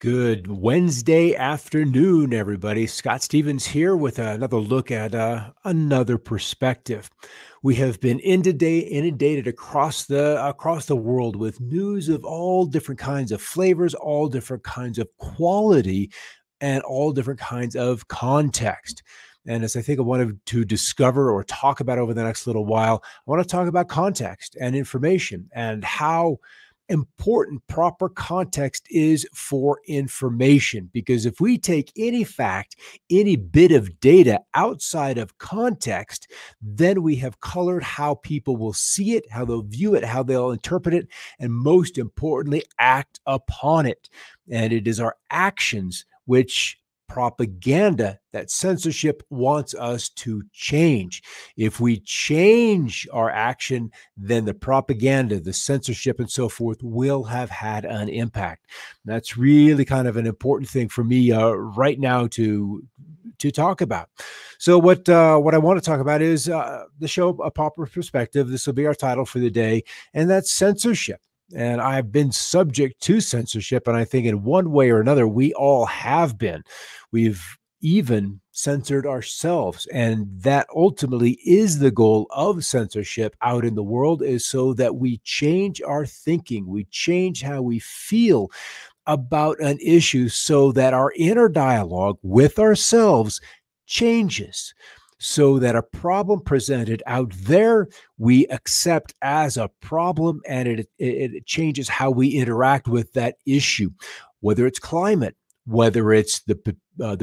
Good Wednesday afternoon, everybody. Scott Stevens here with another look at another perspective. We have been inundated across the world with news of all different kinds of flavors, all different kinds of quality, and all different kinds of context. And as I think I wanted to discover or talk about over the next little while, I want to talk about context and information and how important proper context is for information. Because if we take any fact, any bit of data outside of context, then we have colored how people will see it, how they'll view it, how they'll interpret it, and most importantly, act upon it. And it is our actions which propaganda, that censorship wants us to change. If we change our action, then the propaganda, the censorship, and so forth will have had an impact. That's really kind of an important thing for me right now to talk about. So what I want to talk about is the show A Proper Perspective. This will be our title for the day, and that's censorship. And I've been subject to censorship, and I think in one way or another, we all have been. We've even censored ourselves, and that ultimately is the goal of censorship out in the world, is so that we change our thinking, we change how we feel about an issue so that our inner dialogue with ourselves changes, so that a problem presented out there we accept as a problem, and it changes how we interact with that issue, whether it's climate, whether it's the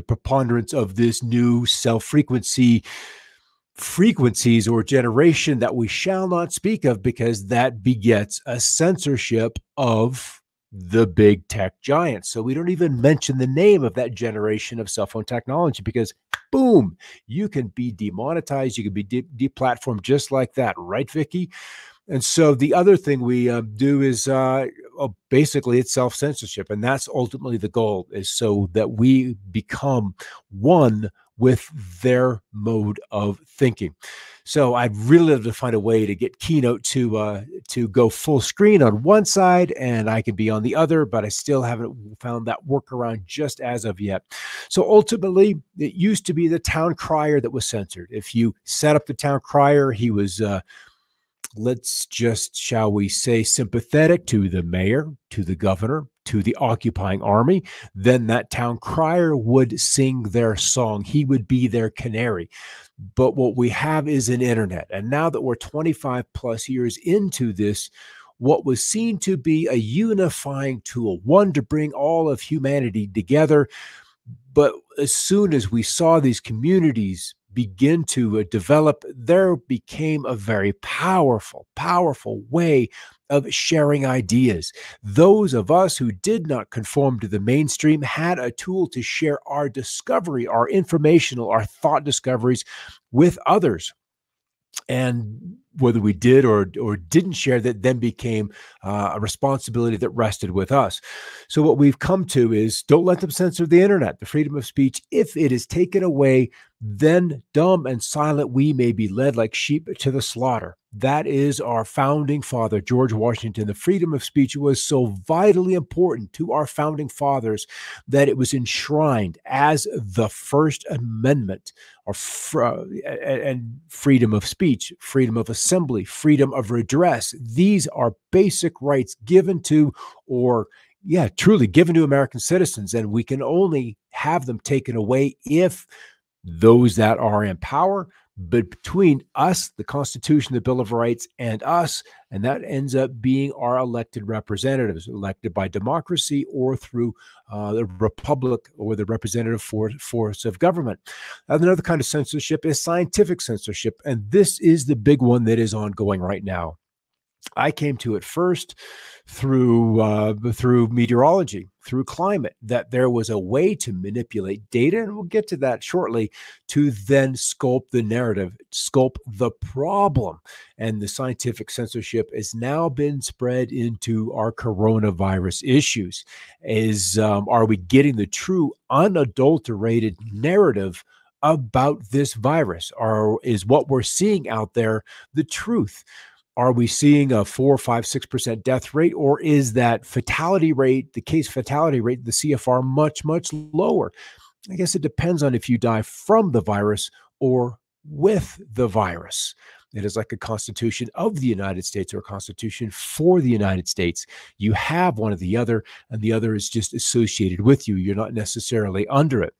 preponderance of this new frequencies or generation that we shall not speak of, because that begets a censorship of the big tech giants. So we don't even mention the name of that generation of cell phone technology, because boom, you can be demonetized, you can be deplatformed just like that, right, Vicky? And so the other thing we do is basically it's self-censorship, and that's ultimately the goal, is so that we become one with their mode of thinking. So I'd really love to find a way to get Keynote to go full screen on one side and I can be on the other, but I still haven't found that workaround just as of yet. So ultimately, it used to be the town crier that was censored. If you set up the town crier, he was let's just, shall we say, sympathetic to the mayor, to the governor, to the occupying army, then that town crier would sing their song. He would be their canary. But what we have is an internet. And now that we're 25 plus years into this, what was seen to be a unifying tool, one to bring all of humanity together. But as soon as we saw these communities begin to develop, there became a very powerful way of sharing ideas. Those of us who did not conform to the mainstream had a tool to share our discovery, our informational, our thought discoveries with others. And whether we did or didn't share, that then became a responsibility that rested with us. So what we've come to is, don't let them censor the internet, the freedom of speech. If it is taken away, then dumb and silent we may be led like sheep to the slaughter. That is our founding father, George Washington. The freedom of speech was so vitally important to our founding fathers that it was enshrined as the First Amendment, and freedom of speech, freedom of assembly, freedom of redress. These are basic rights given to, truly given to American citizens, and we can only have them taken away if those that are in power. But between us, the Constitution, the Bill of Rights, and us, and that ends up being our elected representatives, elected by democracy or through the republic or the representative force of government. Another kind of censorship is scientific censorship, and this is the big one that is ongoing right now. I came to it first through meteorology, through climate, that there was a way to manipulate data, and we'll get to that shortly, to then sculpt the narrative, sculpt the problem. And the scientific censorship has now been spread into our coronavirus issues. Are we getting the true unadulterated narrative about this virus? Or is what we're seeing out there the truth? Are we seeing a 4, 5, 6% death rate, or is that fatality rate, the case fatality rate, the CFR, much, much lower? I guess it depends on if you die from the virus or with the virus. It is like a constitution of the United States or a constitution for the United States. You have one or the other, and the other is just associated with you. You're not necessarily under it.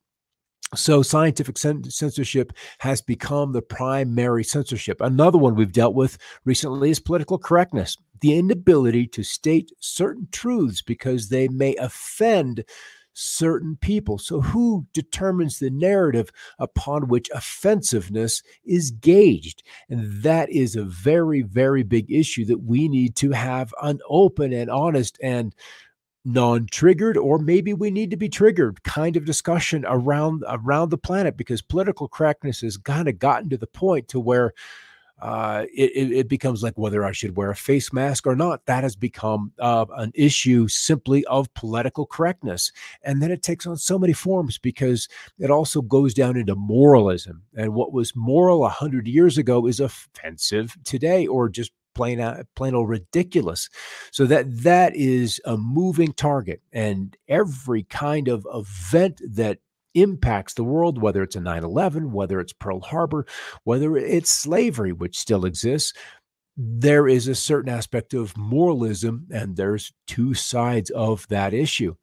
So scientific censorship has become the primary censorship. Another one we've dealt with recently is political correctness, the inability to state certain truths because they may offend certain people. So who determines the narrative upon which offensiveness is gauged? And that is a very, very big issue that we need to have an open and honest and non-triggered, or maybe we need to be triggered kind of discussion around the planet, because political correctness has kind of gotten to the point to where it becomes like whether I should wear a face mask or not. That has become an issue simply of political correctness. And then it takes on so many forms because it also goes down into moralism. And what was moral 100 years ago is offensive today, or just plain old ridiculous. So that is a moving target, and every kind of event that impacts the world, whether it's a 9/11, whether it's Pearl Harbor, whether it's slavery, which still exists, there is a certain aspect of moralism, and there's two sides of that issue.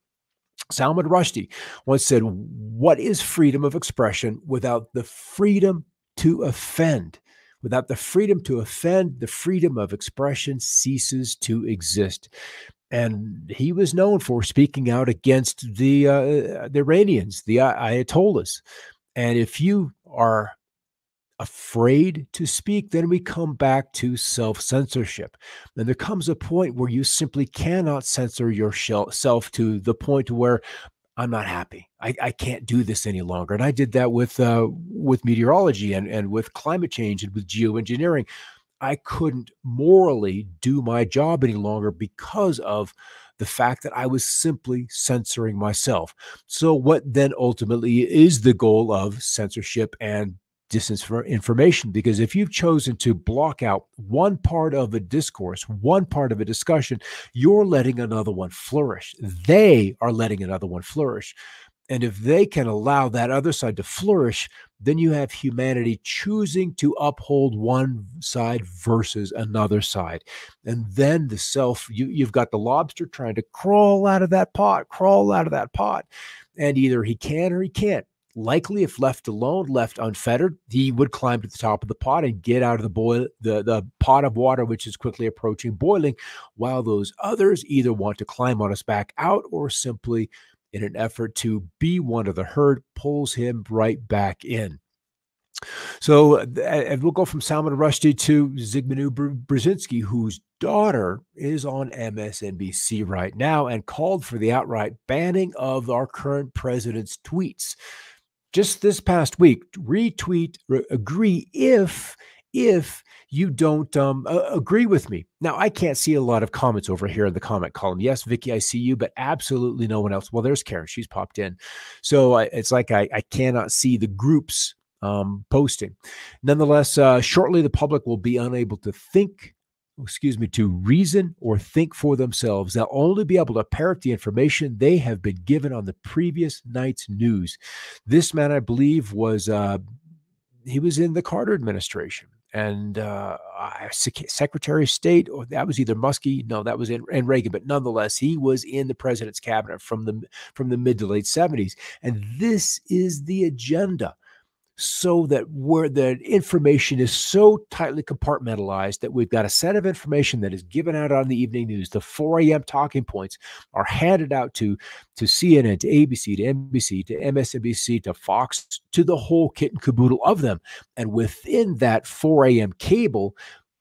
Salman Rushdie once said, "What is freedom of expression without the freedom to offend? Without the freedom to offend, the freedom of expression ceases to exist." And he was known for speaking out against the Iranians, the Ayatollahs. And if you are afraid to speak, then we come back to self-censorship. And there comes a point where you simply cannot censor yourself to the point where I'm not happy. I can't do this any longer. And I did that with meteorology and with climate change and with geoengineering. I couldn't morally do my job any longer because of the fact that I was simply censoring myself. So what then ultimately is the goal of censorship and disinformation? Because if you've chosen to block out one part of a discourse, one part of a discussion, you're letting another one flourish. They are letting another one flourish. And if they can allow that other side to flourish, then you have humanity choosing to uphold one side versus another side. And then the self, you've got the lobster trying to crawl out of that pot, and either he can or he can't. Likely, if left alone, left unfettered, he would climb to the top of the pot and get out of the pot of water, which is quickly approaching boiling, while those others either want to climb on his back out or simply, in an effort to be one of the herd, pulls him right back in. So, and we'll go from Salman Rushdie to Zbigniew Brzezinski, whose daughter is on MSNBC right now and called for the outright banning of our current president's tweets. Just this past week, retweet, agree if you don't agree with me. Now, I can't see a lot of comments over here in the comment column. Yes, Vicky, I see you, but absolutely no one else. Well, there's Karen. She's popped in. So it's like I cannot see the groups posting. Nonetheless, shortly the public will be unable to to reason or think for themselves. They'll only be able to parrot the information they have been given on the previous night's news. This man, I believe, was he was in the Carter administration. And Secretary of State, or that was either Muskie, no, that was in Reagan, but nonetheless, he was in the president's cabinet from the mid to late 70s. And this is the agenda, so that where the information is so tightly compartmentalized that we've got a set of information that is given out on the evening news. The 4 a.m. talking points are handed out to CNN, to ABC, to NBC, to MSNBC, to Fox, to the whole kit and caboodle of them. And within that 4 a.m. cable,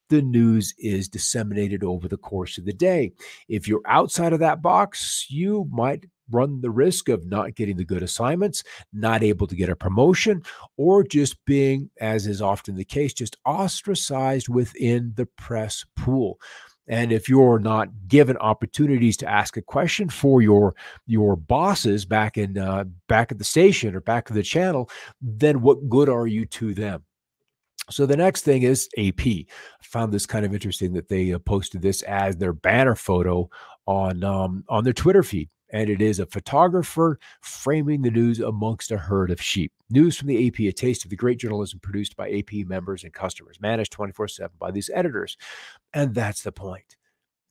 the news is disseminated over the course of the day. If you're outside of that box, you might run the risk of not getting the good assignments, not able to get a promotion, or just being, as is often the case, just ostracized within the press pool. And if you're not given opportunities to ask a question for your bosses back at the station or back at the channel, then what good are you to them? So the next thing is AP. I found this kind of interesting that they posted this as their banner photo on their Twitter feed. And it is a photographer framing the news amongst a herd of sheep. News from the AP, a taste of the great journalism produced by AP members and customers, managed 24/7 by these editors. And that's the point,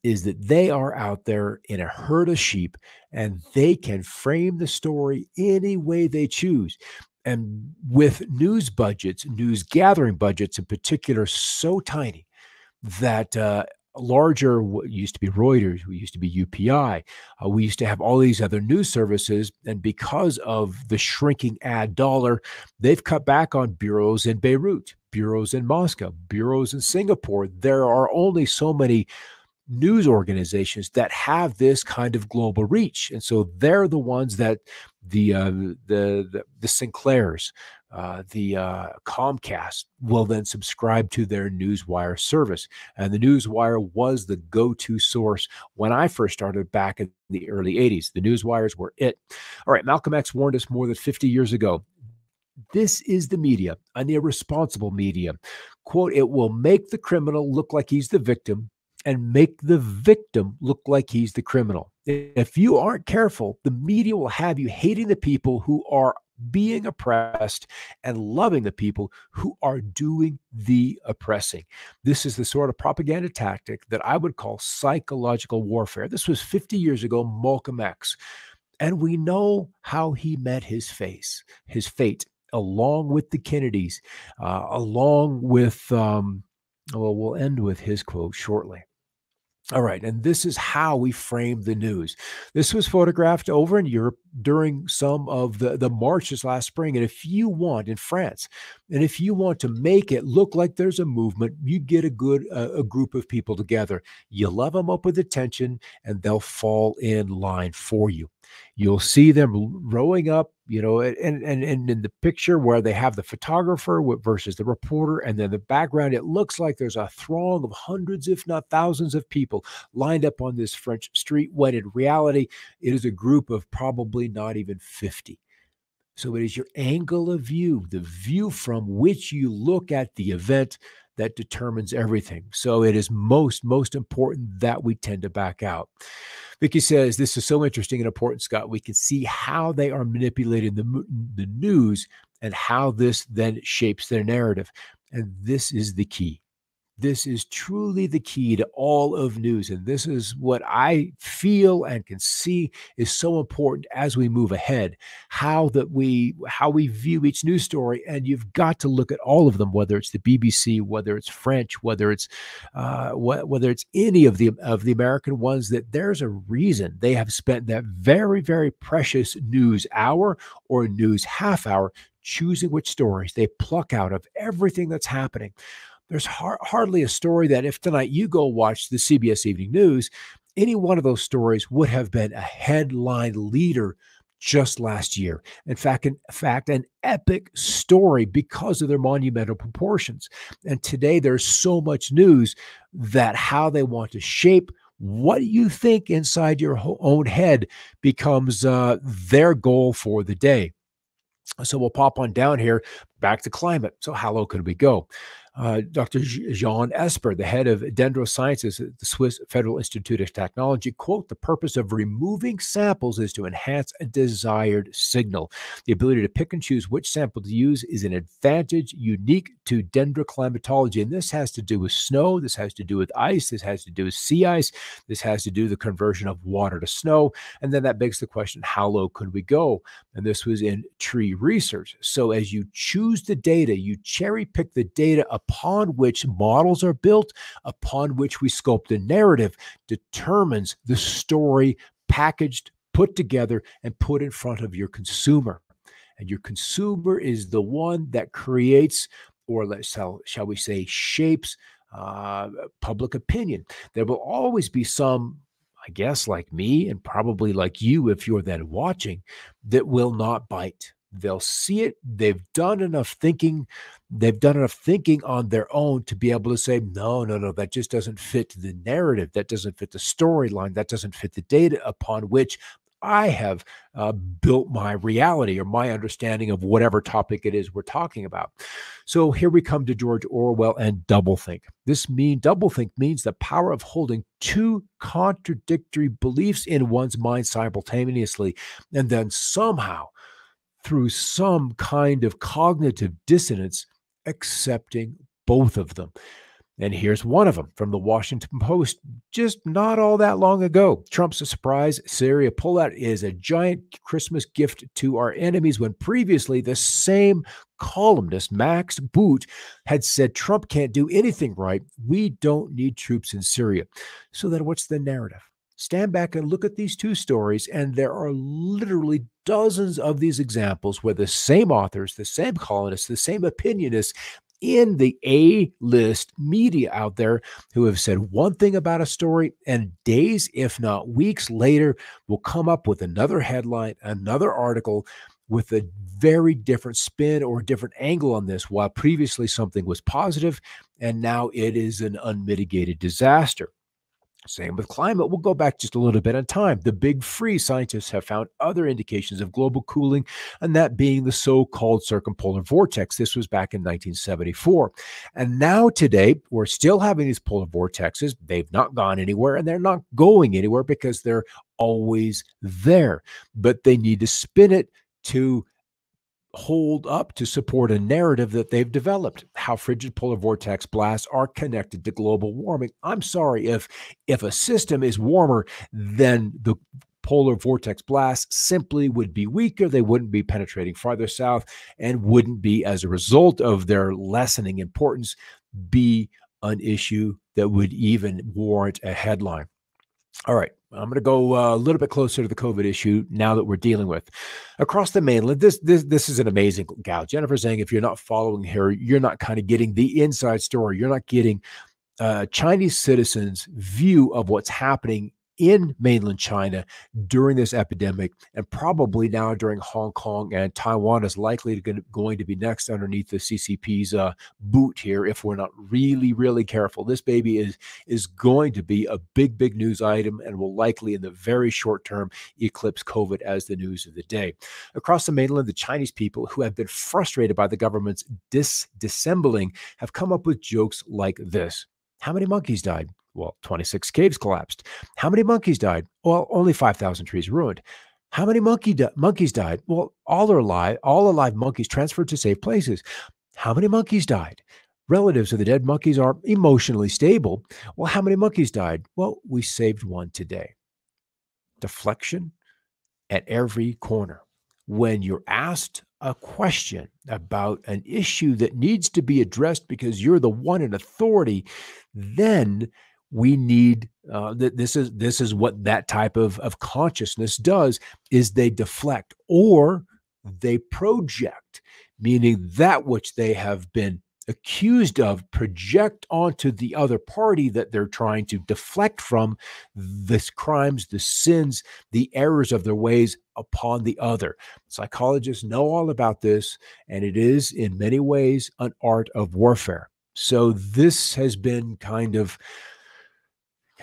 is that they are out there in a herd of sheep and they can frame the story any way they choose. And with news budgets, news gathering budgets in particular, so tiny that larger, what used to be Reuters, we used to be UPI, we used to have all these other news services. And because of the shrinking ad dollar, they've cut back on bureaus in Beirut, bureaus in Moscow, bureaus in Singapore. There are only so many news organizations that have this kind of global reach, and so they're the ones that the Sinclairs, the Comcast will then subscribe to their Newswire service. And the Newswire was the go-to source when I first started back in the early 80s. The Newswires were it. All right, Malcolm X warned us more than 50 years ago. This is the media, an irresponsible media. Quote, it will make the criminal look like he's the victim and make the victim look like he's the criminal. If you aren't careful, the media will have you hating the people who are being oppressed and loving the people who are doing the oppressing. This is the sort of propaganda tactic that I would call psychological warfare. This was 50 years ago, Malcolm X. And we know how he met his fate, along with the Kennedys, along with, well, we'll end with his quote shortly. All right, and this is how we frame the news. This was photographed over in Europe during some of the marches last spring. And if you want, in France, and if you want to make it look like there's a movement, you get a group of people together. You love them up with attention, and they'll fall in line for you. You'll see them rowing up, and in the picture where they have the photographer versus the reporter, and then the background, it looks like there's a throng of hundreds, if not thousands of people lined up on this French street, when in reality, it is a group of probably not even 50. So it is your angle of view, the view from which you look at the event, that determines everything. So it is most important that we tend to back out. Vicky says, this is so interesting and important, Scott. We can see how they are manipulating the news and how this then shapes their narrative. And this is the key. This is truly the key to all of news. And this is what I feel and can see is so important as we move ahead, how we view each news story. And you've got to look at all of them, whether it's the BBC, whether it's French, whether it's any of the American ones, that there's a reason they have spent that very, very precious news hour or news half hour choosing which stories they pluck out of everything that's happening. There's hardly a story that if tonight you go watch the CBS Evening News, any one of those stories would have been a headline leader just last year. In fact, an epic story because of their monumental proportions. And today there's so much news that how they want to shape what you think inside your own head becomes their goal for the day. So we'll pop on down here back to climate. So how low could we go? Dr. Jean Esper, the head of Dendrosciences at the Swiss Federal Institute of Technology, quote, the purpose of removing samples is to enhance a desired signal. The ability to pick and choose which sample to use is an advantage unique to dendroclimatology. And this has to do with snow. This has to do with ice. This has to do with sea ice. This has to do with the conversion of water to snow. And then that begs the question, how low could we go? And this was in tree research. So as you choose the data, you cherry pick the data upon which models are built, upon which we sculpt a narrative, determines the story packaged, put together, and put in front of your consumer. And your consumer is the one that creates, or shall we say, shapes public opinion. There will always be some, I guess, like me and probably like you, if you're then watching, that will not bite. They'll see it. They've done enough thinking. They've done enough thinking on their own to be able to say, no, that just doesn't fit the narrative. That doesn't fit the storyline. That doesn't fit the data upon which I have built my reality or my understanding of whatever topic it is we're talking about. So here we come to George Orwell and doublethink. Doublethink means the power of holding two contradictory beliefs in one's mind simultaneously, and then somehow, through some kind of cognitive dissonance, accepting both of them. And here's one of them from the Washington Post just not all that long ago. Trump's surprise Syria pullout is a giant Christmas gift to our enemies, when previously the same columnist, Max Boot, had said Trump can't do anything right. We don't need troops in Syria. So then what's the narrative? Stand back and look at these two stories, and there are literally dozens of these examples where the same authors, the same columnists, the same opinionists in the A-list media out there who have said one thing about a story, and days, if not weeks later, will come up with another headline, another article with a very different spin or different angle on this, while previously something was positive and now it is an unmitigated disaster. Same with climate. We'll go back just a little bit in time. The big freeze, scientists have found other indications of global cooling, and that being the so-called circumpolar vortex. This was back in 1974. And now today, we're still having these polar vortexes. They've not gone anywhere, and they're not going anywhere because they're always there. But they need to spin it to hold up to support a narrative that they've developed, how frigid polar vortex blasts are connected to global warming. I'm sorry, if a system is warmer, then the polar vortex blasts simply would be weaker. They wouldn't be penetrating farther south and wouldn't be, as a result of their lessening importance, be an issue that would even warrant a headline. All right, I'm going to go a little bit closer to the COVID issue now that we're dealing with. Across the mainland, this is an amazing gal. Jennifer saying if you're not following her, you're not kind of getting the inside story. You're not getting Chinese citizens' view of what's happening in mainland China during this epidemic, and probably now during Hong Kong and Taiwan is likely going to be next underneath the CCP's boot here if we're not really, really careful. This baby is going to be a big, big news item and will likely in the very short term eclipse COVID as the news of the day. Across the mainland, the Chinese people who have been frustrated by the government's disassembling have come up with jokes like this. How many monkeys died? Well, 26 caves collapsed. How many monkeys died? Well, only 5,000 trees ruined. How many monkeys died? Well, all alive monkeys transferred to safe places. How many monkeys died? Relatives of the dead monkeys are emotionally stable. Well, how many monkeys died? Well, we saved one today. Deflection at every corner. When you're asked a question about an issue that needs to be addressed because you're the one in authority, then we need this is what that type of consciousness does, is they deflect or they project, meaning that which they have been accused of project onto the other party that they're trying to deflect from the crimes, the sins, the errors of their ways upon the other. Psychologists know all about this, and it is in many ways an art of warfare. So this has been kind of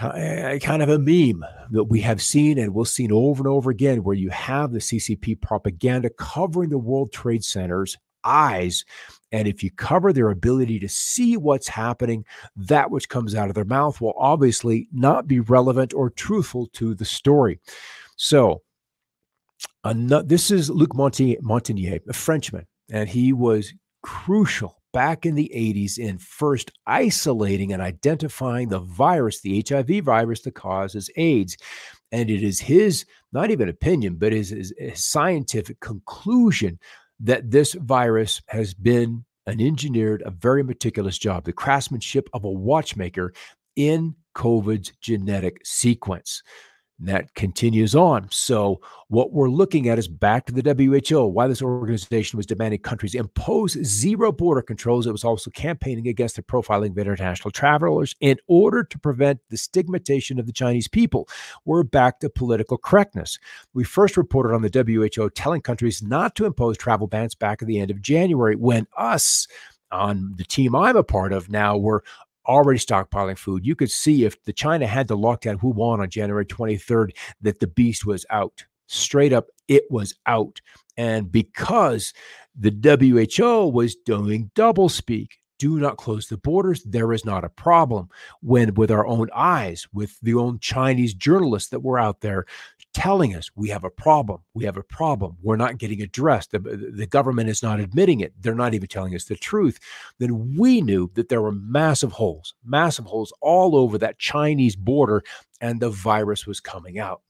a meme that we have seen and will see over and over again, where you have the CCP propaganda covering the World Trade Center's eyes. And if you cover their ability to see what's happening, that which comes out of their mouth will obviously not be relevant or truthful to the story. So this is Luc Montagnier, a Frenchman, and he was crucial back in the 80s in first isolating and identifying the virus, the HIV virus that causes AIDS. And it is his, not even opinion, but his scientific conclusion that this virus has been engineered, a very meticulous job, the craftsmanship of a watchmaker in COVID's genetic sequence. And that continues on. So what we're looking at is back to the WHO, why this organization was demanding countries impose zero border controls. It was also campaigning against the profiling of international travelers in order to prevent the stigmatization of the Chinese people. We're back to political correctness. We first reported on the WHO telling countries not to impose travel bans back at the end of January, when us, on the team I'm a part of now, were already stockpiling food. You could see if the China had to lock down Wuhan on January 23rd, that the beast was out. Straight up, it was out. And because the WHO was doing doublespeak, do not close the borders, there is not a problem. When with our own eyes, with the own Chinese journalists that were out there telling us we have a problem, we're not getting addressed, the government is not admitting it, they're not even telling us the truth, then we knew that there were massive holes all over that Chinese border, and the virus was coming out.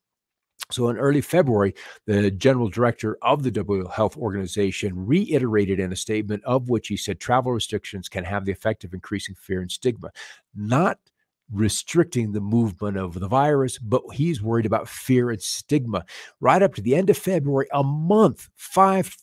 So in early February, the general director of the WHO Health Organization reiterated in a statement of which he said travel restrictions can have the effect of increasing fear and stigma, not restricting the movement of the virus, but he's worried about fear and stigma. Right up to the end of February, a month, 5+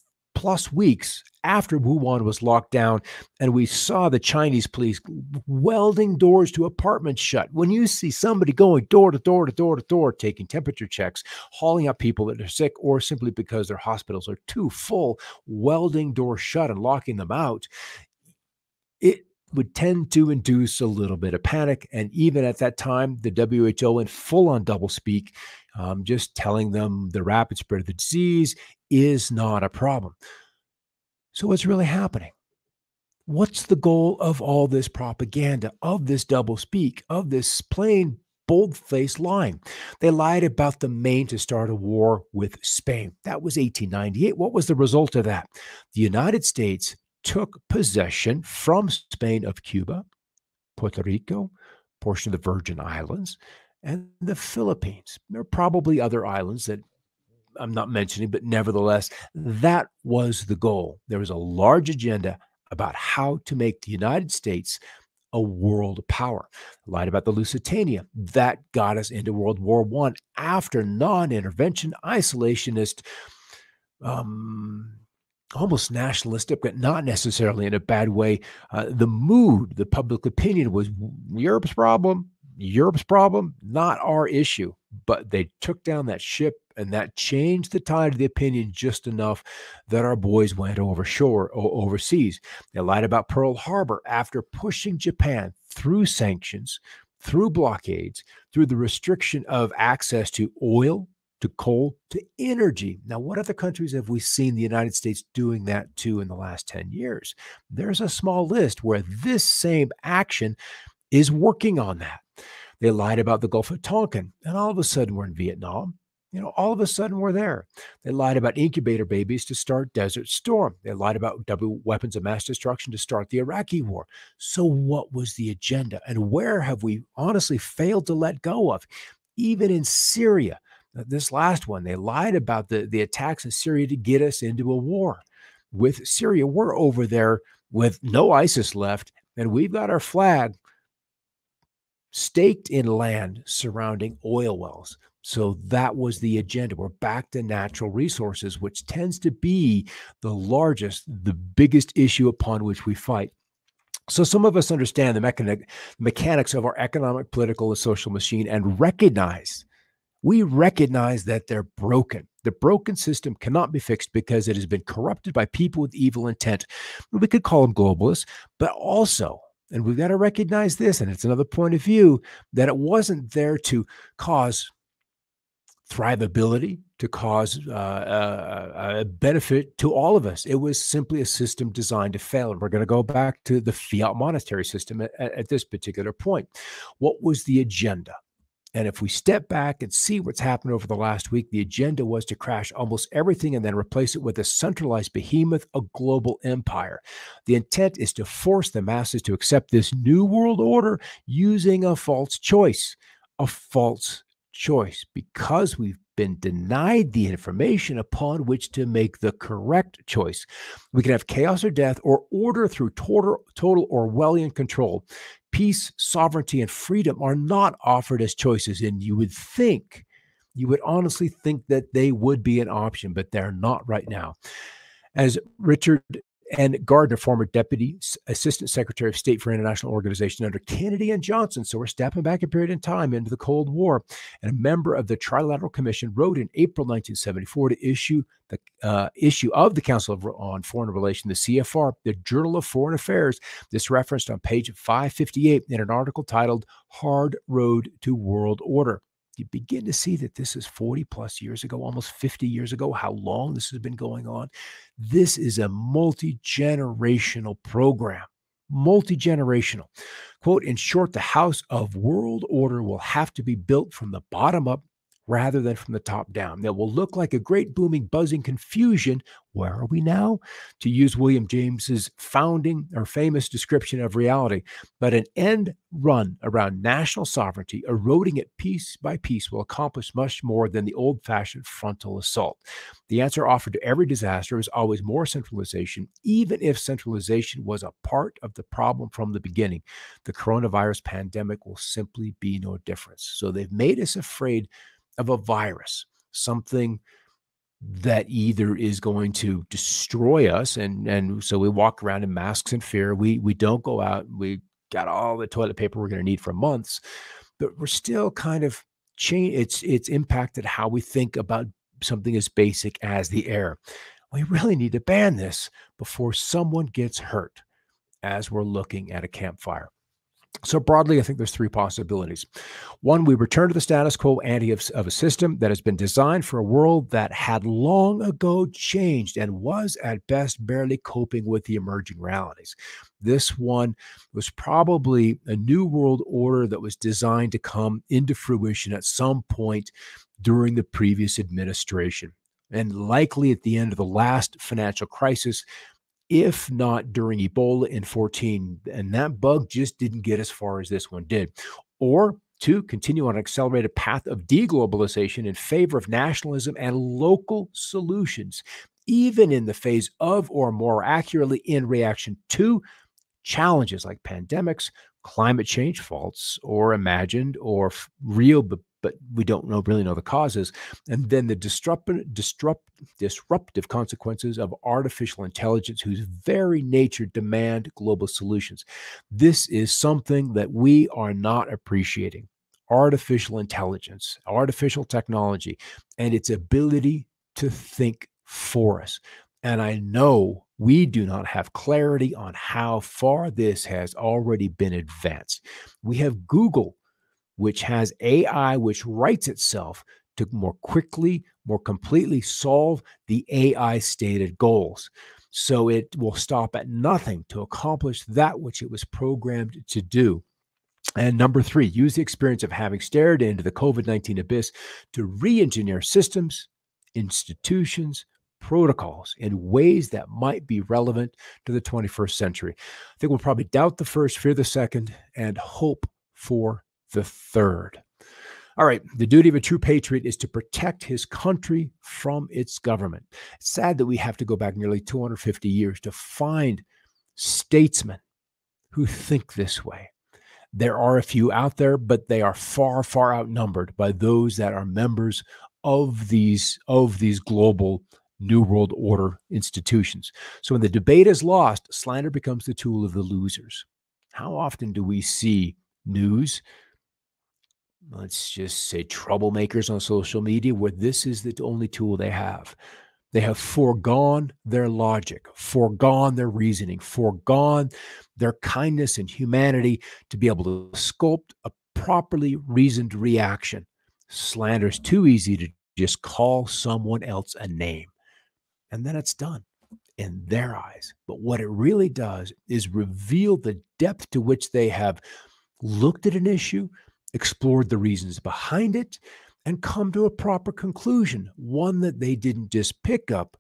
weeks after Wuhan was locked down, and we saw the Chinese police welding doors to apartments shut. When you see somebody going door to door to door to door, taking temperature checks, hauling up people that are sick, or simply because their hospitals are too full, welding doors shut and locking them out, it would tend to induce a little bit of panic. And even at that time, the WHO went full on doublespeak, just telling them the rapid spread of the disease is not a problem. So what's really happening? What's the goal of all this propaganda, of this doublespeak, of this plain bold-faced lying? They lied about the Maine to start a war with Spain. That was 1898. What was the result of that? The United States took possession from Spain of Cuba, Puerto Rico, portion of the Virgin Islands, and the Philippines. There are probably other islands that I'm not mentioning, but nevertheless, that was the goal. There was a large agenda about how to make the United States a world power. Lied about the Lusitania. That got us into World War I after non-intervention, isolationist, almost nationalistic, but not necessarily in a bad way. The mood, the public opinion was Europe's problem, not our issue. But they took down that ship, and that changed the tide of the opinion just enough that our boys went overseas. They lied about Pearl Harbor after pushing Japan through sanctions, through blockades, through the restriction of access to oil, to coal, to energy. Now, what other countries have we seen the United States doing that to in the last 10 years? There's a small list where this same action is working on that. They lied about the Gulf of Tonkin, and all of a sudden we're in Vietnam. All of a sudden we're there. They lied about incubator babies to start Desert Storm. They lied about weapons of mass destruction to start the Iraqi war. So what was the agenda, and where have we honestly failed to let go of? Even in Syria, this last one, they lied about the attacks in Syria to get us into a war with Syria. We're over there with no ISIS left, and we've got our flag staked in land surrounding oil wells. So that was the agenda. We're back to natural resources, which tends to be the largest, the biggest issue upon which we fight. So some of us understand the mechanics of our economic, political, and social machine and we recognize that they're broken. The broken system cannot be fixed because it has been corrupted by people with evil intent. We could call them globalists, but also, and we've got to recognize this, and it's another point of view, that it wasn't there to cause thrivability, to cause a benefit to all of us. It was simply a system designed to fail. And we're going to go back to the fiat monetary system at this particular point. What was the agenda? And if we step back and see what's happened over the last week, the agenda was to crash almost everything and then replace it with a centralized behemoth, a global empire. The intent is to force the masses to accept this new world order using a false choice. Because we've been denied the information upon which to make the correct choice. We can have chaos or death, or order through total Orwellian control. Peace, sovereignty, and freedom are not offered as choices, and you would honestly think that they would be an option, but they're not right now. As Richard N. Gardner, former Deputy Assistant Secretary of State for International Organization under Kennedy and Johnson, so we're stepping back a period in time into the Cold War, and a member of the Trilateral Commission, wrote in April 1974 to issue of the Council on Foreign Relations, the CFR, the Journal of Foreign Affairs. This referenced on page 558 in an article titled "Hard Road to World Order." you begin to see that this is 40 plus years ago, almost 50 years ago, how long this has been going on. This is a multi-generational program, multi-generational. Quote, in short, the house of world order will have to be built from the bottom up rather than from the top down. That will look like a great booming, buzzing confusion. Where are we now? To use William James's founding or famous description of reality, but an end run around national sovereignty, eroding it piece by piece, will accomplish much more than the old-fashioned frontal assault. The answer offered to every disaster is always more centralization, even if centralization was a part of the problem from the beginning. The coronavirus pandemic will simply be no difference. So they've made us afraid of a virus, something that either is going to destroy us, and so we walk around in masks and fear. We don't go out. We got all the toilet paper we're going to need for months, but we're still kind of it's impacted how we think about something as basic as the air. We really need to ban this before someone gets hurt as we're looking at a campfire. So broadly, I think there's three possibilities. One, we return to the status quo ante of a system that has been designed for a world that had long ago changed and was at best barely coping with the emerging realities. This one was probably a new world order that was designed to come into fruition at some point during the previous administration, and likely at the end of the last financial crisis, if not during Ebola in 14, and that bug just didn't get as far as this one did. Or two, continue on an accelerated path of deglobalization in favor of nationalism and local solutions, even in the phase of, or more accurately, in reaction to challenges like pandemics, climate change, false or imagined or real, but we don't really know the causes, and then the disruptive consequences of artificial intelligence, whose very nature demand global solutions. This is something that we are not appreciating. Artificial intelligence, artificial technology, and its ability to think for us. And I know we do not have clarity on how far this has already been advanced. We have Google, which has AI which writes itself to more quickly, more completely solve the AI stated goals. So it will stop at nothing to accomplish that which it was programmed to do. And number three, use the experience of having stared into the COVID-19 abyss to re-engineer systems, institutions, protocols in ways that might be relevant to the 21st century. I think we'll probably doubt the first, fear the second, and hope for the third. All right, the duty of a true patriot is to protect his country from its government. It's sad that we have to go back nearly 250 years to find statesmen who think this way. There are a few out there, but they are far, far outnumbered by those that are members of these global New World Order institutions. So when the debate is lost, slander becomes the tool of the losers. How often do we see news, let's just say troublemakers on social media, where this is the only tool they have? They have foregone their logic, foregone their reasoning, foregone their kindness and humanity to be able to sculpt a properly reasoned reaction. Slander is too easy to just call someone else a name, and then it's done in their eyes. But what it really does is reveal the depth to which they have looked at an issue, explored the reasons behind it, and come to a proper conclusion, one that they didn't just pick up,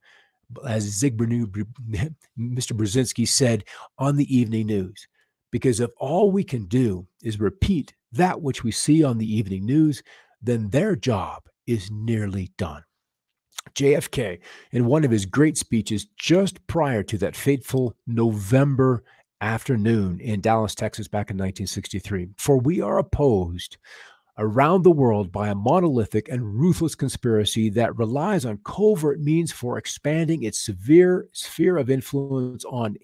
as Mr. Brzezinski said on the evening news. Because if all we can do is repeat that which we see on the evening news, then their job is nearly done. JFK, in one of his great speeches just prior to that fateful November afternoon in Dallas, Texas, back in 1963, "For we are opposed around the world by a monolithic and ruthless conspiracy that relies on covert means for expanding its severe sphere of influence, on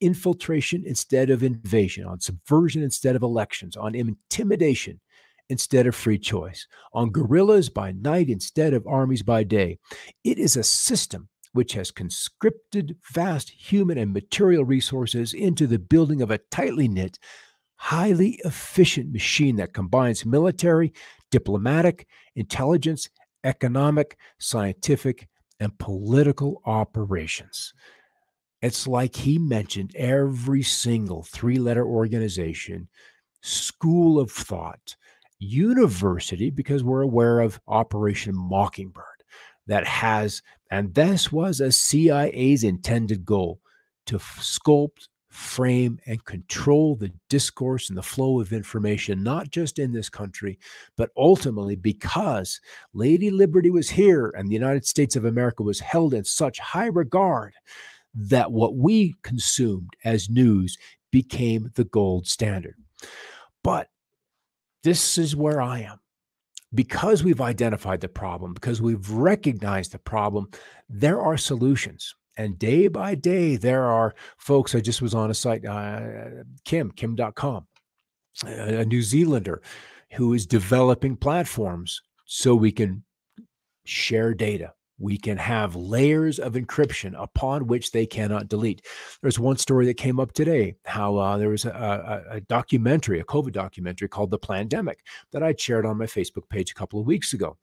infiltration instead of invasion, on subversion instead of elections, on intimidation instead of free choice, on guerrillas by night instead of armies by day. It is a system which has conscripted vast human and material resources into the building of a tightly knit, highly efficient machine that combines military, diplomatic, intelligence, economic, scientific, and political operations. It's like he mentioned every single three-letter organization, school of thought, university, because we're aware of Operation Mockingbird that has, and this was a CIA's intended goal to sculpt, frame, and control the discourse and the flow of information, not just in this country, but ultimately because Lady Liberty was here and the United States of America was held in such high regard that what we consumed as news became the gold standard. But this is where I am. Because we've identified the problem, because we've recognized the problem, there are solutions. And day by day, there are folks. I just was on a site, kim.com, a New Zealander who is developing platforms so we can share data. We can have layers of encryption upon which they cannot delete. There's one story that came up today, how there was a documentary, a COVID documentary called The Plandemic that I shared on my Facebook page a couple of weeks ago.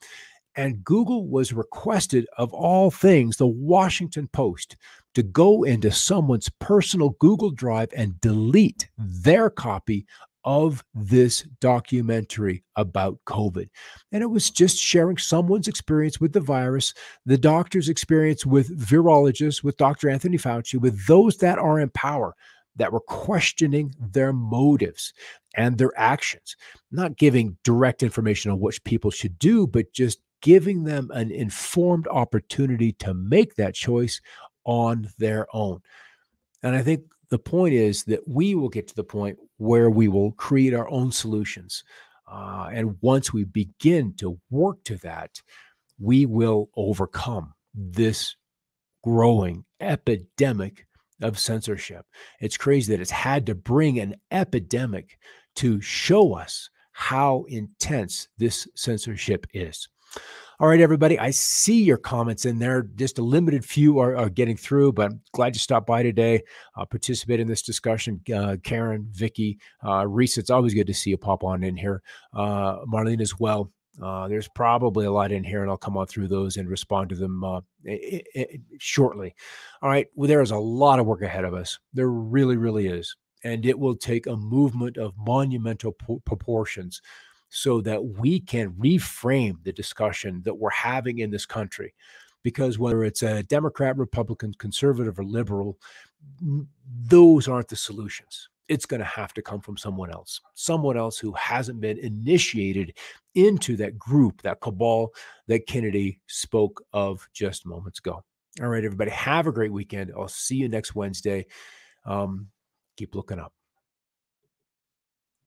And Google was requested, of all things, the Washington Post, to go into someone's personal Google Drive and delete their copy of this documentary about COVID. And it was just sharing someone's experience with the virus, the doctor's experience with virologists, with Dr. Anthony Fauci, with those that are in power, that were questioning their motives and their actions, not giving direct information on what people should do, but just giving them an informed opportunity to make that choice on their own. And I think the point is that we will get to the point where we will create our own solutions. And once we begin to work to that, we will overcome this growing epidemic of censorship. It's crazy that it's had to bring an epidemic to show us how intense this censorship is. All right, everybody, I see your comments in there. Just a limited few are getting through, but I'm glad you stopped by today, participate in this discussion. Karen, Vicky, Reese, it's always good to see you pop on in here. Marlene as well. There's probably a lot in here, and I'll come on through those and respond to them shortly. All right, well, there is a lot of work ahead of us. There really, really is. And it will take a movement of monumental proportions so that we can reframe the discussion that we're having in this country. Because whether it's a Democrat, Republican, conservative, or liberal, those aren't the solutions. It's going to have to come from someone else who hasn't been initiated into that group, that cabal that Kennedy spoke of just moments ago. All right, everybody, have a great weekend. I'll see you next Wednesday. Keep looking up.